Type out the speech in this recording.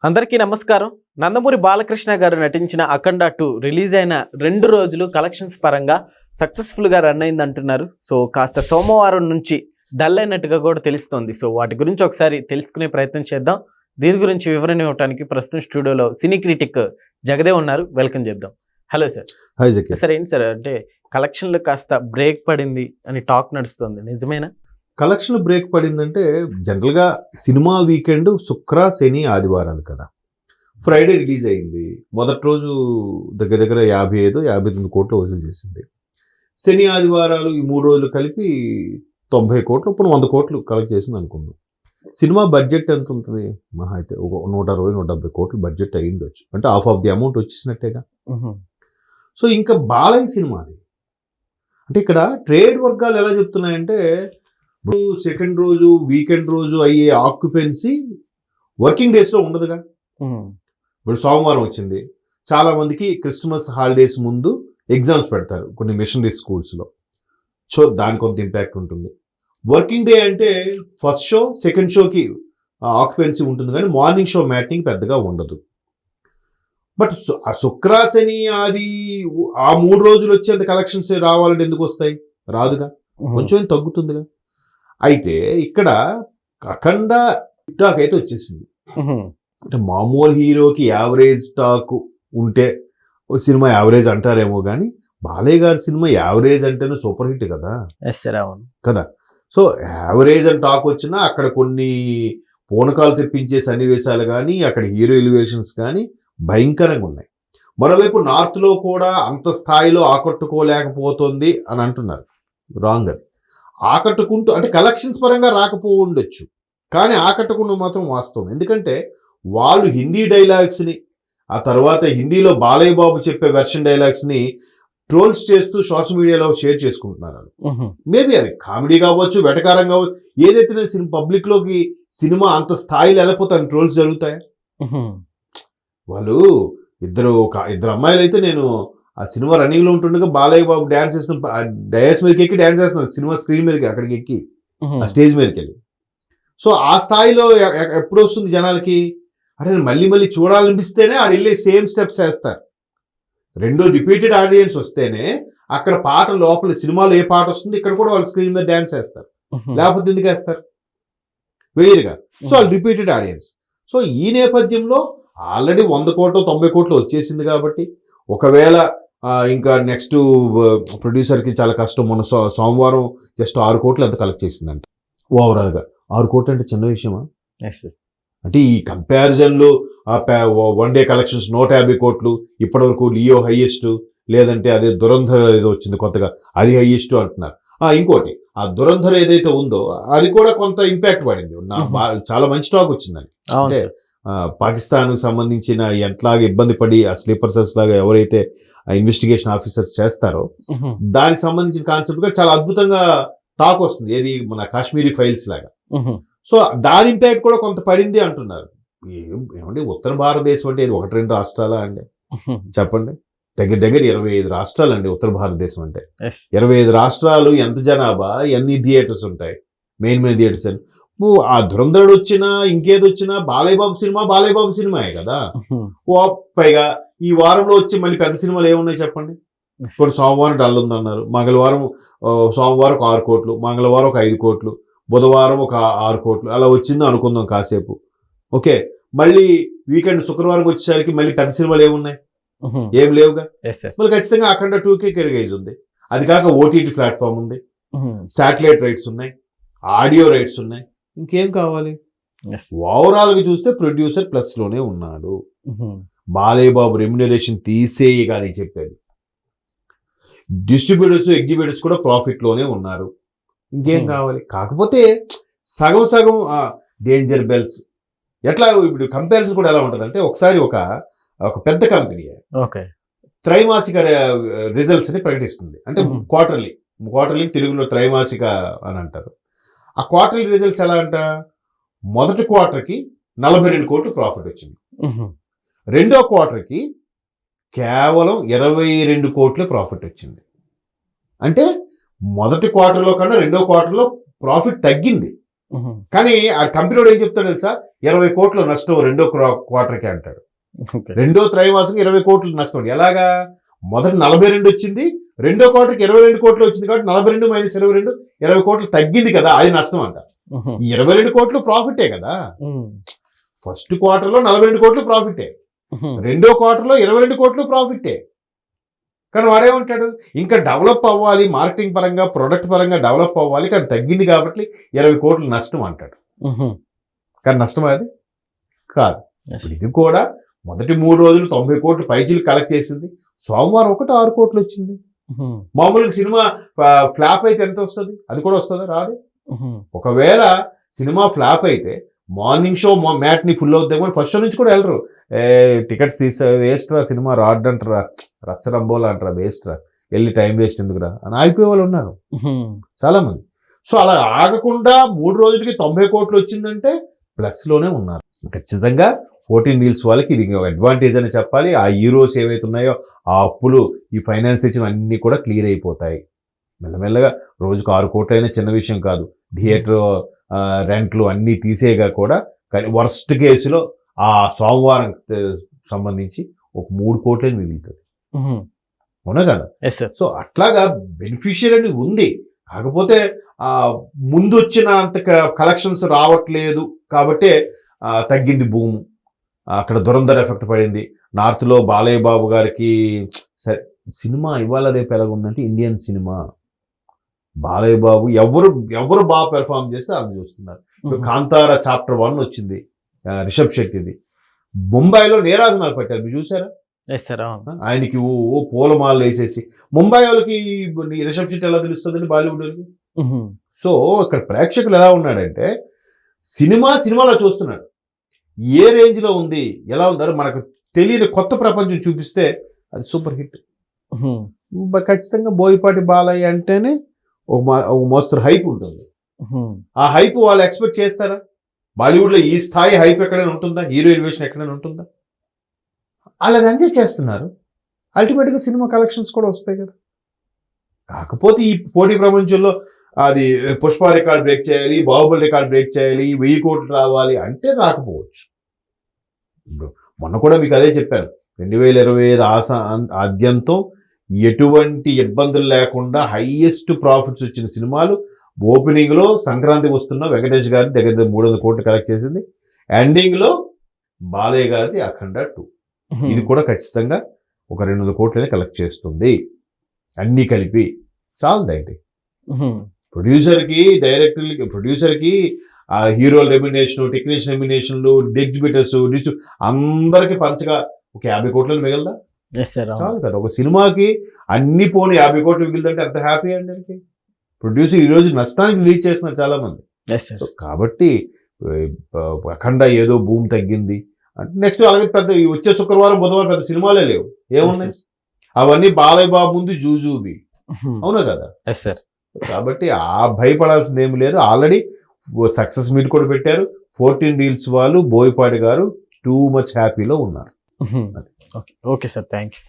అందరికీ నమస్కారం. నందమూరి బాలకృష్ణ గారు నటించిన అఖండ 2 రిలీజ్ అయిన 2 రోజులు కలెక్షన్స్ పరంగా సక్సెస్ఫుల్గా రన్ అయింది అంటున్నారు. సో కాస్త సోమవారం నుంచి డల్ అయినట్టుగా కూడా తెలుస్తోంది. సో వాటి గురించి ఒకసారి తెలుసుకునే ప్రయత్నం చేద్దాం. దీని గురించి వివరణ ఇవ్వడానికి ప్రస్తుతం స్టూడియోలో సినీ క్రిటిక్ జగదేవ్ ఉన్నారు. వెల్కమ్ చేద్దాం. Hello sir. హాయ్ జకి. సార్ ఏంటి సార్ అంటే కలెక్షన్లు కాస్త బ్రేక్ పడింది అని టాక్ నడుస్తుంది, నిజమేనా? కలెక్షన్ బ్రేక్ పడిందంటే జనరల్గా సినిమా వీకెండ్ శుక్ర శని ఆదివారాలు కదా. ఫ్రైడే రిలీజ్ అయింది. మొదటి రోజు దగ్గర 55-59 కోట్లు వసూలు చేసింది. శని ఆదివారాలు ఈ 3 రోజులు కలిపి 90 కోట్లు, ఇప్పుడు 100 కోట్లు కలెక్ట్ చేసింది అనుకుందాం. సినిమా బడ్జెట్ ఎంత ఉంటుంది? మహా అయితే ఒక 160-170 కోట్లు బడ్జెట్ అయ్యి ఉండొచ్చు. అంటే హాఫ్ ఆఫ్ ది అమౌంట్ వచ్చేసినట్టేగా. సో ఇంకా బాలయ్య సినిమా అది. అంటే ఇక్కడ ట్రేడ్ వర్గాలు ఎలా చెప్తున్నాయంటే, ఇప్పుడు సెకండ్ రోజు వీకెండ్ రోజు అయ్యే ఆక్యుపెన్సీ వర్కింగ్ డేస్లో ఉండదుగా. ఇప్పుడు సోమవారం వచ్చింది, చాలా మందికి క్రిస్మస్ హాలిడేస్ ముందు ఎగ్జామ్స్ పెడతారు కొన్ని మిషనరీ స్కూల్స్లో. సో దానికి కొంత ఇంపాక్ట్ ఉంటుంది. వర్కింగ్ డే అంటే ఫస్ట్ షో సెకండ్ షోకి ఆక్యుపెన్సీ ఉంటుంది, కానీ మార్నింగ్ షో మ్యాట్నింగ్ పెద్దగా ఉండదు. బట్ శుక్ర శని ఆది ఆ 3 రోజులు వచ్చేంత కలెక్షన్స్ రావాలంటే ఎందుకు వస్తాయి? రాదుగా, కొంచెం తగ్గుతుందిగా. అయితే ఇక్కడ అఖండ టాక్ అయితే వచ్చేసింది. అంటే మామూలు హీరోకి యావరేజ్ టాక్ ఉంటే సినిమా యావరేజ్ అంటారేమో, కానీ బాలయ్య గారి సినిమా యావరేజ్ అంటేనే సూపర్ హిట్ కదా. కదా. సో యావరేజ్ అని టాక్ వచ్చినా అక్కడ కొన్ని పూనకాలు తెప్పించే సన్నివేశాలు కానీ, అక్కడ హీరో ఎలివేషన్స్ కానీ భయంకరంగా ఉన్నాయి. మరోవైపు నార్త్లో కూడా అంత స్థాయిలో ఆకట్టుకోలేకపోతుంది అని అంటున్నారు. రాంగ్ అది. ఆకట్టుకుంటూ అంటే కలెక్షన్స్ పరంగా రాకపోవచ్చు, కానీ ఆకట్టుకుంటూ మాత్రం వాస్తవం. ఎందుకంటే వాళ్ళు హిందీ డైలాగ్స్ని, ఆ తర్వాత హిందీలో బాలయ్య బాబు చెప్పే వెర్షన్ డైలాగ్స్ని ట్రోల్స్ చేస్తూ సోషల్ మీడియాలో షేర్ చేసుకుంటున్నారు. మేబీ అది కామెడీ కావచ్చు, వెటకారం కావచ్చు, ఏదైతే పబ్లిక్లోకి సినిమా అంత స్థాయిలో వెళ్ళిపోతే ట్రోల్స్ జరుగుతాయా? వాళ్ళు ఇద్దరు అమ్మాయిలు అయితే, నేను ఆ సినిమా రన్నింగ్లో ఉంటుండగా బాలయ్య బాబు డ్యాన్స్ చేసిన డయాస్ మీదకి ఎక్కి డ్యాన్స్ చేస్తున్నారు, సినిమా స్క్రీన్ మీదకి అక్కడికి ఎక్కి ఆ స్టేజ్ మీదకి వెళ్ళి. సో ఆ స్థాయిలో ఎప్పుడు వస్తుంది జనాలకి? అరే మళ్ళీ మళ్ళీ చూడాలనిపిస్తేనే ఆడ వెళ్ళి సేమ్ స్టెప్స్ వేస్తారు. రెండో రిపీటెడ్ ఆడియన్స్ వస్తేనే అక్కడ పాట లోపల సినిమాలో ఏ పాట వస్తుంది ఇక్కడ కూడా వాళ్ళు స్క్రీన్ మీద డ్యాన్స్ వేస్తారు. లేకపోతే ఎందుకు వేస్తారు? వేయరుగా. సో వాళ్ళు రిపీటెడ్ ఆడియన్స్. సో ఈ నేపథ్యంలో ఆల్రెడీ 100 కోట్లు 90 కోట్లు వచ్చేసింది కాబట్టి, ఒకవేళ ఇంకా నెక్స్ట్ ప్రొడ్యూసర్కి చాలా కష్టం. మొన్న సోమవారం జస్ట్ 6 కోట్లు ఎంత కలెక్ట్ చేసిందంట ఓవరాల్గా. 6 కోట్లు అంటే చిన్న విషయమా? అంటే ఈ కంపారిజన్లో వన్ డే కలెక్షన్స్ 150 కోట్లు, ఇప్పటివరకు లియో హైయెస్ట్, లేదంటే అదే దురంధర్ ఏదో వచ్చింది కొత్తగా, అది హైయెస్ట్ అంటున్నారు. ఇంకోటి ఆ దురంధర్ ఏదైతే ఉందో అది కూడా కొంత ఇంపాక్ట్ పడింది. చాలా మంచి టాక్ వచ్చిందని. అంటే పాకిస్తాన్కు సంబంధించిన ఎట్లాగా ఇబ్బంది పడి ఆ స్లీపర్ సెల్స్ లాగా ఎవరైతే ఇన్వెస్టిగేషన్ ఆఫీసర్స్ చేస్తారో దానికి సంబంధించిన కాన్సెప్ట్ గా చాలా అద్భుతంగా టాక్ వస్తుంది. ఏది మన కాశ్మీరీ ఫైల్స్ లాగా. సో దాని ఇంపాక్ట్ కూడా కొంత పడింది అంటున్నారు. ఏమంటే ఉత్తర భారతదేశం అంటే ఇది 1-2 రాష్ట్రాలా అండి? చెప్పండి. దగ్గర 25 రాష్ట్రాలు అండి ఉత్తర భారతదేశం అంటే. 25 రాష్ట్రాలు, ఎంత జనాభా, ఎన్ని థియేటర్స్ ఉంటాయి, మెయిన్ థియేటర్స్ అని. ఆ దురంధరుడు వచ్చినా ఇంకేది వచ్చినా బాలయ్య బాబు సినిమాయే కదా. పైగా ఈ వారంలో వచ్చి మళ్ళీ పెద్ద సినిమాలు ఏమున్నాయి చెప్పండి? ఇప్పుడు సోమవారం డల్ ఉందన్నారు, సోమవారం ఒక 6 కోట్లు, మంగళవారం ఒక 5 కోట్లు, బుధవారం ఒక 6 కోట్లు అలా వచ్చిందో అనుకుందాం కాసేపు. ఓకే, మళ్ళీ వీకెండ్ శుక్రవారం వచ్చేసరికి మళ్ళీ పెద్ద సినిమాలు ఏమున్నాయి? ఏం లేవుగా. మళ్ళీ ఖచ్చితంగా అఖండ 2కే కెరిగేజ్ ఉంది. అది కాక ఓటీటీ ప్లాట్ఫామ్ ఉంది, శాటిలైట్ రైట్స్ ఉన్నాయి, ఆడియో రైట్స్ ఉన్నాయి. ఇంకేం కావాలి? ఓవరాల్ గా చూస్తే ప్రొడ్యూసర్ ప్లస్ లోనే ఉన్నాడు. బాలయ్య బాబు రెమ్యునరేషన్ తీసేయి కానీ చెప్పేది. డిస్ట్రిబ్యూటర్స్ ఎగ్జిబ్యూటర్స్ కూడా ప్రాఫిట్ లోనే ఉన్నారు. ఇంకేం కావాలి? కాకపోతే సగం డేంజర్ బెల్స్ ఎట్లా ఇప్పుడు కంపారిజన్ కూడా ఎలా ఉంటుంది అంటే, ఒకసారి ఒక పెద్ద కంపెనీ త్రైమాసిక రిజల్ట్స్ ని ప్రకటిస్తుంది. అంటే క్వార్టర్లీ తెలుగులో త్రైమాసిక అని అంటారు. ఆ క్వార్టర్లీ రిజల్ట్స్ ఎలా అంట, మొదటి క్వార్టర్కి 42 కోట్లు ప్రాఫిట్ వచ్చింది, రెండో క్వార్టర్కి కేవలం 22 కోట్ల ప్రాఫిట్ వచ్చింది. అంటే మొదటి క్వార్టర్లో కన్నా రెండో క్వార్టర్లో ప్రాఫిట్ తగ్గింది. కానీ ఆ కంపెనీ ఏం చెప్తాడు తెలుసా, 20 కోట్ల నష్టం రెండో క్వార్టర్కి అంటాడు. ఓకే. రెండో త్రైమాసం 20 కోట్ల నష్టం. ఎలాగా? మొదటి 42 వచ్చింది, రెండో క్వార్టర్కి 22 కోట్లు వచ్చింది కాబట్టి 42 మైనస్ 22 20 కోట్లు తగ్గింది కదా, అది నష్టం అంట. ఈ 22 కోట్లు ప్రాఫిటే కదా. ఫస్ట్ క్వార్టర్లో 42 కోట్లు ప్రాఫిటే, రెండో క్వార్టర్లో 22 కోట్లు ప్రాఫిటే. కానీ వాడేమంటాడు, ఇంకా డెవలప్ అవ్వాలి, మార్కెటింగ్ పరంగా ప్రొడక్ట్ పరంగా డెవలప్ అవ్వాలి, కానీ తగ్గింది కాబట్టి 20 కోట్లు నష్టం అంటాడు. కానీ నష్టం అది కాదు. ఇప్పుడు ఇది కూడా మొదటి 3 రోజులు 90 కోట్లు పైచీలు కలెక్ట్ చేసింది. సోమవారం ఒకటి 6 కోట్లు వచ్చింది. మామూలుగా సినిమా ఫ్లాప్ అయితే ఎంత వస్తుంది? అది కూడా వస్తుందా? రాదు. ఒకవేళ సినిమా ఫ్లాప్ అయితే మార్నింగ్ షో మ్యాట్ని ఫుల్ అవుతాయి కానీ ఫస్ట్ షో నుంచి కూడా వెళ్ళరు. టికెట్స్ తీస్తే వేస్ట్ రా, సినిమా రాడ్ అంటారా, రచ్చరంబోలా అంటారా, వేస్ట్ రా, వెళ్ళి టైం వేస్ట్ ఎందుకురా అని ఆగిపోయే వాళ్ళు ఉన్నారు చాలా మంది. సో అలా ఆగకుండా 3 రోజులకి 90 కోట్లు వచ్చిందంటే ప్లస్లోనే ఉన్నారు. ఖచ్చితంగా 14 వీల్స్ వాళ్ళకి ఇది అడ్వాంటేజ్ అని చెప్పాలి. ఆ హీరోస్ ఏవైతే ఉన్నాయో ఆ అప్పులు, ఈ ఫైనాన్స్ తెచ్చిన అన్నీ కూడా క్లియర్ అయిపోతాయి మెల్లమెల్లగా. రోజుకు 6 కోట్లు అయినా చిన్న విషయం కాదు. థియేటర్ రెంట్లు అన్నీ తీసేగా కూడా, కానీ వర్స్ట్ కేసులో ఆ సోమవారం సంబంధించి ఒక 3 కోట్లని మిగులుతుంది. అవునా కదా? సో అట్లాగా బెనిఫిషియల్ అనేది ఉంది. కాకపోతే ముందు వచ్చిన అంత కలెక్షన్స్ రావట్లేదు కాబట్టే తగ్గింది భూము. అక్కడ దురంధర్ ఎఫెక్ట్ పడింది. నార్త్లో బాలయ్య బాబు గారికి సరే సినిమా ఇవాళ రేపు ఎలాగుందంటే ఇండియన్ సినిమా బాలయ్య బాబు ఎవరు బాగా పెర్ఫార్మ్ చేస్తే అది చూస్తున్నారు. కాంతార చాప్టర్ 1 వచ్చింది, రిషబ్ శెట్టిది. ముంబైలో నీరాజనాలు పెట్టారు, మీరు చూసారా? ఆయనకి ఓ పూలమాలలు వేసేసి. ముంబై వాళ్ళకి రిషబ్ శెట్టి ఎలా తెలుస్తుందండి బాలీవుడ్ వాళ్ళకి? సో ఇక్కడ ప్రేక్షకులు ఎలా ఉన్నాడంటే సినిమాలో చూస్తున్నాడు, ఏ రేంజ్లో ఉంది, ఎలా ఉందో మనకు తెలియని కొత్త ప్రపంచం చూపిస్తే అది సూపర్ హిట్. ఖచ్చితంగా బోయపాటి బాలయ్య అంటేనే ఒక మోస్తరు హైప్ ఉంటుంది. ఆ హైప్ వాళ్ళు ఎక్స్పెక్ట్ చేస్తారా? బాలీవుడ్లో ఈ స్థాయి హైప్ ఎక్కడైనా ఉంటుందా? హీరో ఎలివేషన్ ఎక్కడైనా ఉంటుందా? అలాగ ఎంజాయ్ చేస్తున్నారు. అల్టిమేట్గా సినిమా కలెక్షన్స్ కూడా వస్తాయి కదా. కాకపోతే ఈ పోటీ ప్రపంచంలో అది పుష్ప రికార్డ్ బ్రేక్ చేయాలి, బాహుబలి రికార్డ్ బ్రేక్ చేయాలి, 1000 కోట్లు రావాలి అంటే రాకపోవచ్చు. మొన్న కూడా మీకు అదే చెప్పాను, 2025 ఆద్యంతం ఎటువంటి ఇబ్బందులు లేకుండా హైయెస్ట్ ప్రాఫిట్స్ వచ్చిన సినిమాలు ఓపెనింగ్లో సంక్రాంతికి వస్తున్న వెంకటేష్ గారి దగ్గర 300 కోట్లు కలెక్ట్ చేసింది. ఎండింగ్లో బాలయ్య గారిది అఖండ 2, ఇది కూడా ఖచ్చితంగా ఒక 200 కోట్లనే కలెక్ట్ చేస్తుంది. అన్నీ కలిపి చాలదండి. ప్రొడ్యూసర్కి, డైరెక్టర్లకి, ప్రొడ్యూసర్కి హీరోల రెమ్యునేషన్, టెక్నీషియన్ రెమ్యునేషన్లు, ఎగ్జిబిటర్స్, అందరికి పంచగా ఒక 50 కోట్లను మిగలదా? చాలు కదా. ఒక సినిమాకి అన్ని పోను 50 కోట్లు మిగిలిదంటే ఎంత హ్యాపీ అండి. ప్రొడ్యూసర్ ఈరోజు నష్టానికి రిలీజ్ చేస్తున్నారు చాలా మంది. కాబట్టి అఖండ ఏదో భూమి తగ్గింది అంటే నెక్స్ట్ అలాగే పెద్ద వచ్చే శుక్రవారం బుధవారం పెద్ద సినిమాలే లేవు, ఏమున్నాయి? అవన్నీ బాలయ్య బాబు ముందు జూజూబి, అవునా కదా? కాబట్టి భయపడాల్సింది ఏమి లేదు. ఆల్రెడీ సక్సెస్ మీట్ కూడా పెట్టారు. 14 రీల్స్ వాళ్ళు బోయపాటి గారు టూ మచ్ హ్యాపీలో ఉన్నారు. Okay sir, thank you.